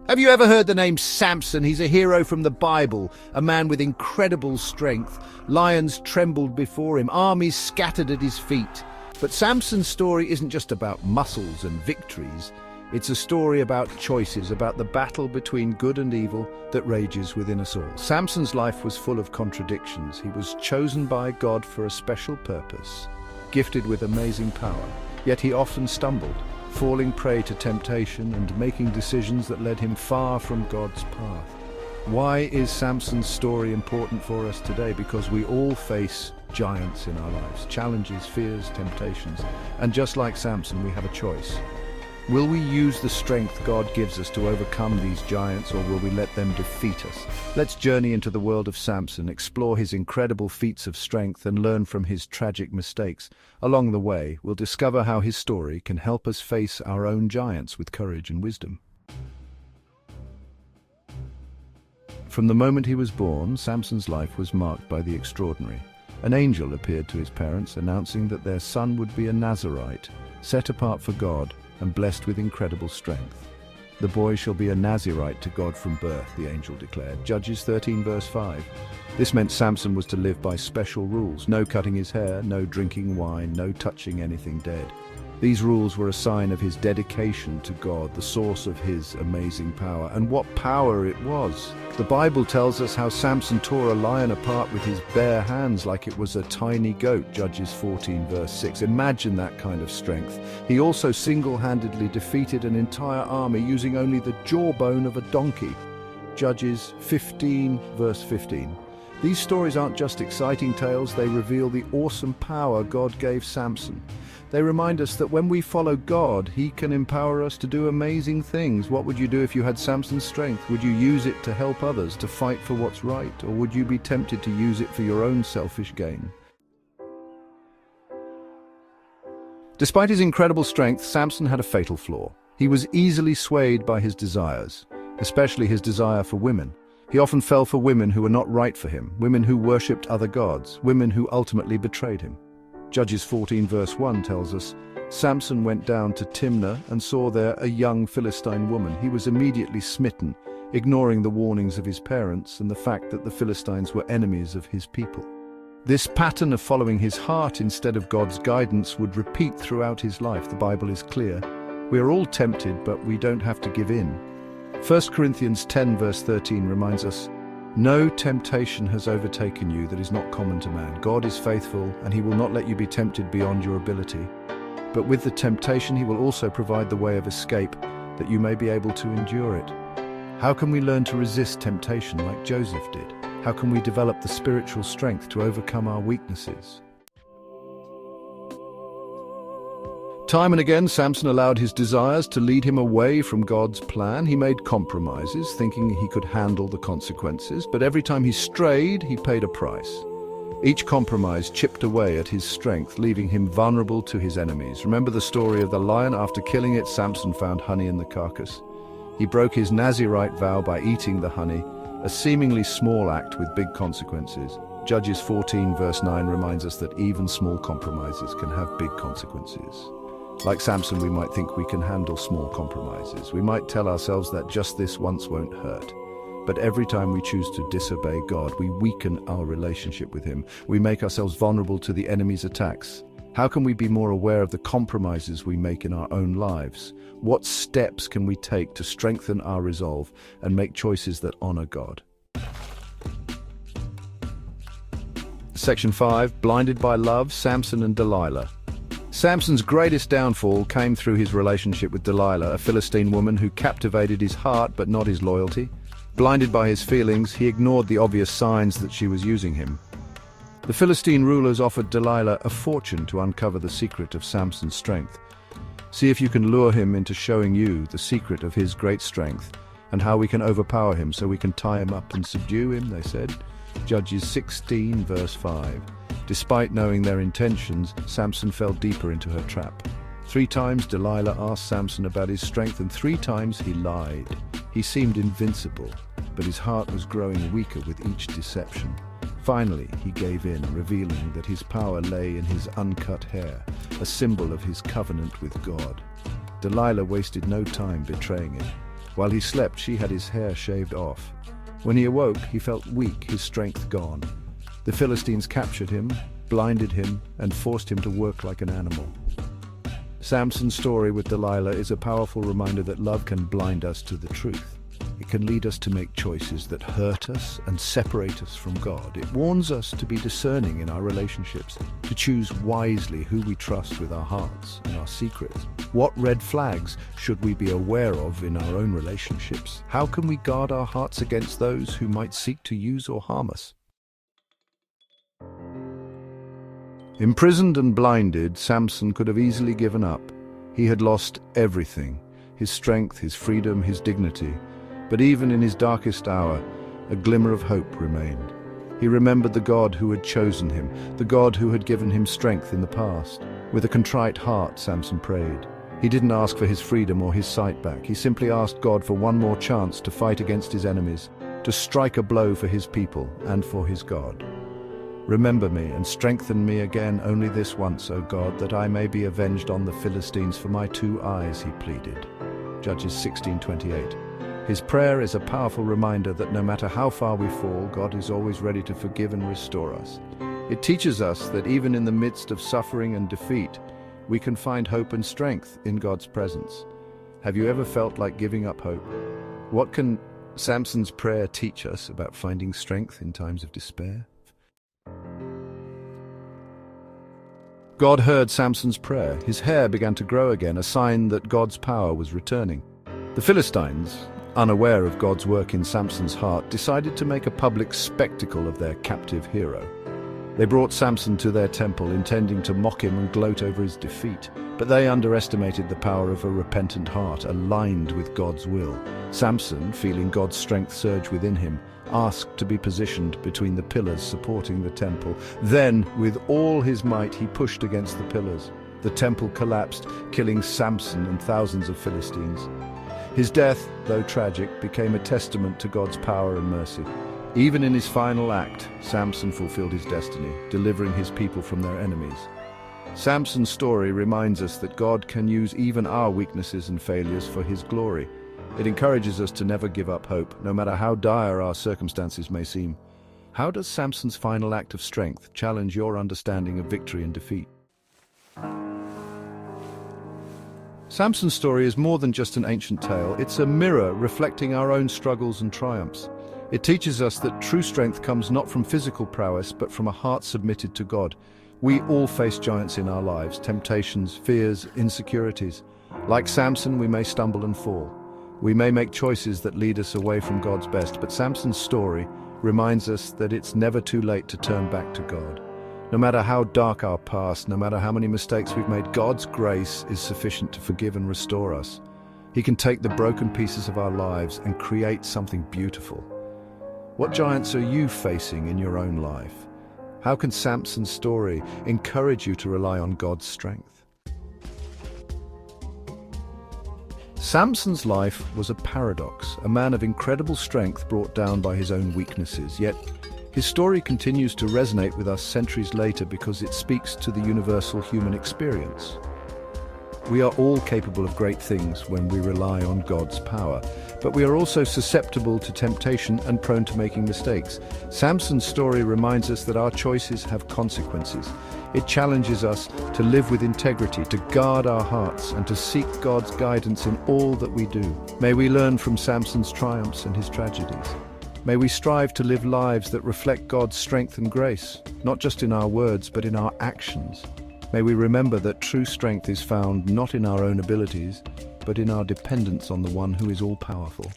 Have you ever heard the name Samson? He's a hero from the Bible, a man with incredible strength. Lions trembled before him, armies scattered at his feet. But Samson's story isn't just about muscles and victories. It's a story about choices, about the battle between good and evil that rages within us all. Samson's life was full of contradictions. He was chosen by God for a special purpose, gifted with amazing power. Yet he often stumbled, falling prey to temptation and making decisions that led him far from God's path. Why is Samson's story important for us today? Because we all face giants in our lives, challenges, fears, temptations. And just like Samson, we have a choice. Will we use the strength God gives us to overcome these giants, or will we let them defeat us? Let's journey into the world of Samson, explore his incredible feats of strength and learn from his tragic mistakes. Along the way, we'll discover how his story can help us face our own giants with courage and wisdom. From the moment he was born, Samson's life was marked by the extraordinary. An angel appeared to his parents, announcing that their son would be a Nazirite, set apart for God and blessed with incredible strength. The boy shall be a Nazirite to God from birth, the angel declared. Judges 13 verse 5. This meant Samson was to live by special rules. No cutting his hair, no drinking wine, no touching anything dead. These rules were a sign of his dedication to God, the source of his amazing power. And what power it was! The Bible tells us how Samson tore a lion apart with his bare hands like it was a tiny goat, Judges 14 verse 6. Imagine that kind of strength. He also single-handedly defeated an entire army using only the jawbone of a donkey, Judges 15 verse 15. These stories aren't just exciting tales, they reveal the awesome power God gave Samson. They remind us that when we follow God, He can empower us to do amazing things. What would you do if you had Samson's strength? Would you use it to help others, to fight for what's right? Or would you be tempted to use it for your own selfish gain? Despite his incredible strength, Samson had a fatal flaw. He was easily swayed by his desires, especially his desire for women. He often fell for women who were not right for him, women who worshipped other gods, women who ultimately betrayed him. Judges 14 verse 1 tells us, Samson went down to Timnah and saw there a young Philistine woman. He was immediately smitten, ignoring the warnings of his parents and the fact that the Philistines were enemies of his people. This pattern of following his heart instead of God's guidance would repeat throughout his life. The Bible is clear. We are all tempted, but we don't have to give in. 1 Corinthians 10 verse 13 reminds us, no temptation has overtaken you that is not common to man. God is faithful, and He will not let you be tempted beyond your ability. But with the temptation, He will also provide the way of escape, that you may be able to endure it. How can we learn to resist temptation like Joseph did? How can we develop the spiritual strength to overcome our weaknesses? Time and again, Samson allowed his desires to lead him away from God's plan. He made compromises, thinking he could handle the consequences, but every time he strayed, he paid a price. Each compromise chipped away at his strength, leaving him vulnerable to his enemies. Remember the story of the lion? After killing it, Samson found honey in the carcass. He broke his Nazirite vow by eating the honey, a seemingly small act with big consequences. Judges 14 verse 9 reminds us that even small compromises can have big consequences. Like Samson, we might think we can handle small compromises. We might tell ourselves that just this once won't hurt. But every time we choose to disobey God, we weaken our relationship with Him. We make ourselves vulnerable to the enemy's attacks. How can we be more aware of the compromises we make in our own lives? What steps can we take to strengthen our resolve and make choices that honor God? Section 5, Blinded by Love, Samson and Delilah. Samson's greatest downfall came through his relationship with Delilah, a Philistine woman who captivated his heart but not his loyalty. Blinded by his feelings, he ignored the obvious signs that she was using him. The Philistine rulers offered Delilah a fortune to uncover the secret of Samson's strength. See if you can lure him into showing you the secret of his great strength and how we can overpower him so we can tie him up and subdue him, they said. Judges 16 verse 5. Despite knowing their intentions, Samson fell deeper into her trap. 3 times Delilah asked Samson about his strength, and 3 times he lied. He seemed invincible, but his heart was growing weaker with each deception. Finally, he gave in, revealing that his power lay in his uncut hair, a symbol of his covenant with God. Delilah wasted no time betraying him. While he slept, she had his hair shaved off. When he awoke, he felt weak, his strength gone. The Philistines captured him, blinded him, and forced him to work like an animal. Samson's story with Delilah is a powerful reminder that love can blind us to the truth. It can lead us to make choices that hurt us and separate us from God. It warns us to be discerning in our relationships, to choose wisely who we trust with our hearts and our secrets. What red flags should we be aware of in our own relationships? How can we guard our hearts against those who might seek to use or harm us? Imprisoned and blinded, Samson could have easily given up. He had lost everything: his strength, his freedom, his dignity. But even in his darkest hour, a glimmer of hope remained. He remembered the God who had chosen him, the God who had given him strength in the past. With a contrite heart, Samson prayed. He didn't ask for his freedom or his sight back. He simply asked God for one more chance to fight against his enemies, to strike a blow for his people and for his God. Remember me and strengthen me again only this once, O God, that I may be avenged on the Philistines for my 2 eyes, he pleaded. Judges 16:28. His prayer is a powerful reminder that no matter how far we fall, God is always ready to forgive and restore us. It teaches us that even in the midst of suffering and defeat, we can find hope and strength in God's presence. Have you ever felt like giving up hope? What can Samson's prayer teach us about finding strength in times of despair? God heard Samson's prayer. His hair began to grow again, a sign that God's power was returning. The Philistines, unaware of God's work in Samson's heart, decided to make a public spectacle of their captive hero. They brought Samson to their temple, intending to mock him and gloat over his defeat. But they underestimated the power of a repentant heart, aligned with God's will. Samson, feeling God's strength surge within him, asked to be positioned between the pillars supporting the temple. Then, with all his might, he pushed against the pillars. The temple collapsed, killing Samson and thousands of Philistines. His death, though tragic, became a testament to God's power and mercy. Even in his final act, Samson fulfilled his destiny, delivering his people from their enemies. Samson's story reminds us that God can use even our weaknesses and failures for his glory. It encourages us to never give up hope, no matter how dire our circumstances may seem. How does Samson's final act of strength challenge your understanding of victory and defeat? Samson's story is more than just an ancient tale. It's a mirror reflecting our own struggles and triumphs. It teaches us that true strength comes not from physical prowess, but from a heart submitted to God. We all face giants in our lives, temptations, fears, insecurities. Like Samson, we may stumble and fall. We may make choices that lead us away from God's best, but Samson's story reminds us that it's never too late to turn back to God. No matter how dark our past, no matter how many mistakes we've made, God's grace is sufficient to forgive and restore us. He can take the broken pieces of our lives and create something beautiful. What giants are you facing in your own life? How can Samson's story encourage you to rely on God's strength? Samson's life was a paradox, a man of incredible strength brought down by his own weaknesses. Yet, his story continues to resonate with us centuries later because it speaks to the universal human experience. We are all capable of great things when we rely on God's power, but we are also susceptible to temptation and prone to making mistakes. Samson's story reminds us that our choices have consequences. It challenges us to live with integrity, to guard our hearts, and to seek God's guidance in all that we do. May we learn from Samson's triumphs and his tragedies. May we strive to live lives that reflect God's strength and grace, not just in our words, but in our actions. May we remember that true strength is found not in our own abilities, but in our dependence on the one who is all-powerful.